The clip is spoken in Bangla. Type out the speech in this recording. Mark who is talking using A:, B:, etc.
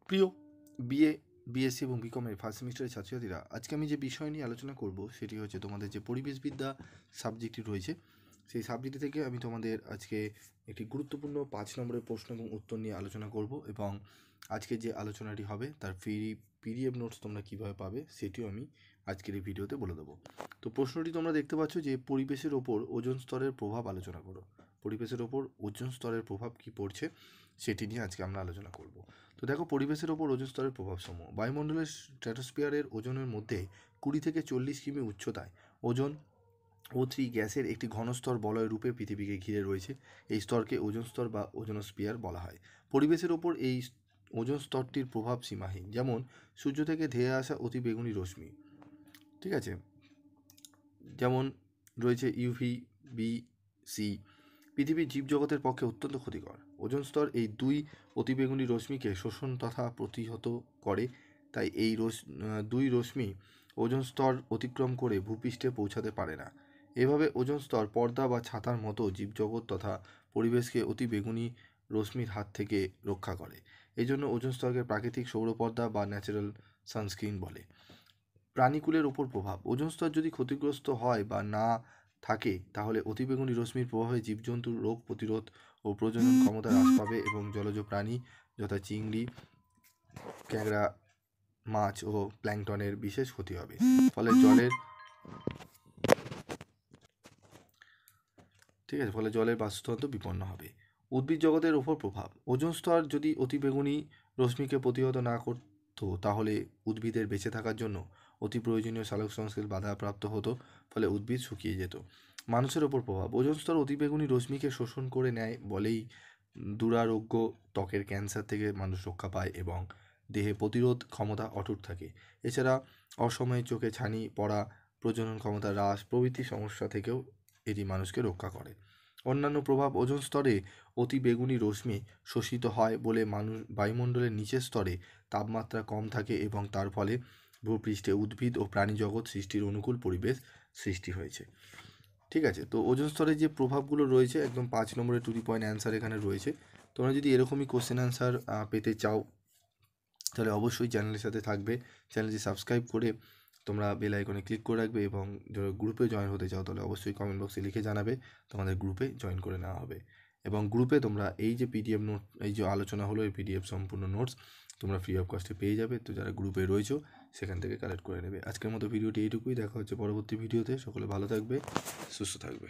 A: প্রিয় বিএ বিএসসি এবং বিকমের ফার্স্ট সেমিস্টারের ছাত্রছাত্রীরা, আজকে আমি যে বিষয় নিয়ে আলোচনা করব সেটি হচ্ছে তোমাদের যে পরিবেশবিদ্যা সাবজেক্টটি রয়েছে সেই সাবজেক্ট থেকে আমি তোমাদের আজকে একটি গুরুত্বপূর্ণ 5 নম্বরের প্রশ্ন এবং উত্তর নিয়ে আলোচনা করব এবং আজকে যে আলোচনাটি হবে তার পিডিএফ নোটস তোমরা কীভাবে পাবে সেটিও আমি আজকের এই ভিডিওতে বলে দেবো। তো প্রশ্নটি তোমরা দেখতে পাচ্ছ যে পরিবেশের ওপর ওজোন স্তরের প্রভাব আলোচনা করো। পরিবেশের ওপর ওজোন স্তরের প্রভাব কী পড়ছে সেটি নিয়ে আজকে আমরা আলোচনা করব। তো দেখো, পরিবেশের ওপর ওজোন স্তরের প্রভাবসমূহ। বায়ুমণ্ডলের স্ট্র্যাটোস্ফিয়ারের ওজনের মধ্যে 20 থেকে 40 কিমি উচ্চতায় ওজোন O3 গ্যাসের একটি ঘনস্তর বলয় রূপে পৃথিবীকে ঘিরে রয়েছে। এই স্তরকে ওজোন স্তর বা ওজোনোস্ফিয়ার বলা হয়। পরিবেশের ওপর এই ওজোন স্তরটির প্রভাব সীমাহীন, যেমন সূর্য থেকে ধেয়ে আসা অতি বেগুনি রশ্মি, ঠিক আছে, যেমন রয়েছে ইউভি বি সি, পৃথিবীর জীবজগতের পক্ষে অত্যন্ত ক্ষতিকর। ওজোন স্তর এই অতিবেগুনি রশ্মিকে শোষণ তথা প্রতিহত করে, তাই এই দুই রশ্মি ওজোন স্তর অতিক্রম করে ভূপৃষ্ঠে পৌঁছাতে পারে না। এভাবে ওজোন স্তর পর্দা বা ছাতার মতো জীবজগৎ তথা পরিবেশকে অতিবেগুনি রশ্মির হাত থেকে রক্ষা করে। এই জন্য ওজোন স্তরকে প্রাকৃতিক সৌরপর্দা বা ন্যাচারাল সানস্ক্রিন বলে। প্রাণীকুলের ওপর প্রভাব। ওজোন স্তর যদি ক্ষতিগ্রস্ত হয় বা না থাকে তাহলে অতিবেগুনি রশ্মির প্রভাবে জীবজন্তুর রোগ প্রতিরোধ ও প্রজনন ক্ষমতা হ্রাস পাবে এবং জলজ প্রাণী যথা চিংড়ি, ক্যাংড়া, মাছ ও প্ল্যাঙ্কটনের বিশেষ ক্ষতি হবে। ফলে জলের বাস্তুতন্ত্র বিপন্ন হবে। উদ্ভিদ জগতের ওপর প্রভাব। ওজোন স্তর যদি অতিবেগুনি রশ্মিকে প্রতিহত না করতো তাহলে উদ্ভিদের বেঁচে থাকার জন্য অতি প্রয়োজনীয় সালোক সংশ্লেষ বাধাপ্রাপ্ত হতো, ফলে উদ্ভিদ শুকিয়ে যেত। মানুষের ওপর প্রভাব। ওজোন স্তর অতিবেগুনি রশ্মিকে শোষণ করে নেয় বলেই দুরারোগ্য ত্বকের ক্যান্সার থেকে মানুষ রক্ষা পায় এবং দেহে প্রতিরোধ ক্ষমতা অটুট থাকে। এছাড়া অসময়ে চোখে ছানি পড়া, প্রজনন ক্ষমতা হ্রাস প্রভৃতি সমস্যা থেকেও এটি মানুষকে রক্ষা করে। অন্যান্য প্রভাব। ওজোন স্তরে অতি বেগুনি রশ্মি শোষিত হয় বলে বায়ুমণ্ডলের নিচের স্তরে তাপমাত্রা কম থাকে এবং তার ফলে ভূপৃষ্ঠে উদ্ভিদ ও প্রাণী জগৎ সৃষ্টির অনুকূল পরিবেশ সৃষ্টি হয়েছে। ঠিক আছে, তো ওজোন স্তরের যে প্রভাবগুলো রয়েছে একদম 5 নম্বরের টু দি পয়েন্ট অ্যান্সার এখানে রয়েছে। তোমরা যদি এরকমই কোশ্চেন অ্যান্সার পেতে চাও তাহলে অবশ্যই চ্যানেলের সাথে থাকবে। চ্যানেলটি সাবস্ক্রাইব করে তোমরা বেল আইকনে ক্লিক করে রাখবে এবং যারা গ্রুপে জয়েন হতে চাও তাহলে অবশ্যই কমেন্ট বক্সে লিখে জানাবে, তোমাদের গ্রুপে জয়েন করে নেওয়া হবে। এবং গ্রুপে তোমরা এই যে পিডিএফ নোট, এই যে আলোচনা হলো এই পিডিএফ সম্পূর্ণ নোটস তোমরা ফ্রি অফ কস্টে পেয়ে যাবে। তো যারা গ্রুপে রয়েছো সেখান থেকে কালেক্ট করে নেবে। আজকের মতো ভিডিওটি এইটুকুই। দেখা হচ্ছে পরবর্তী ভিডিওতে। সকলে ভালো থাকবে, সুস্থ থাকবে।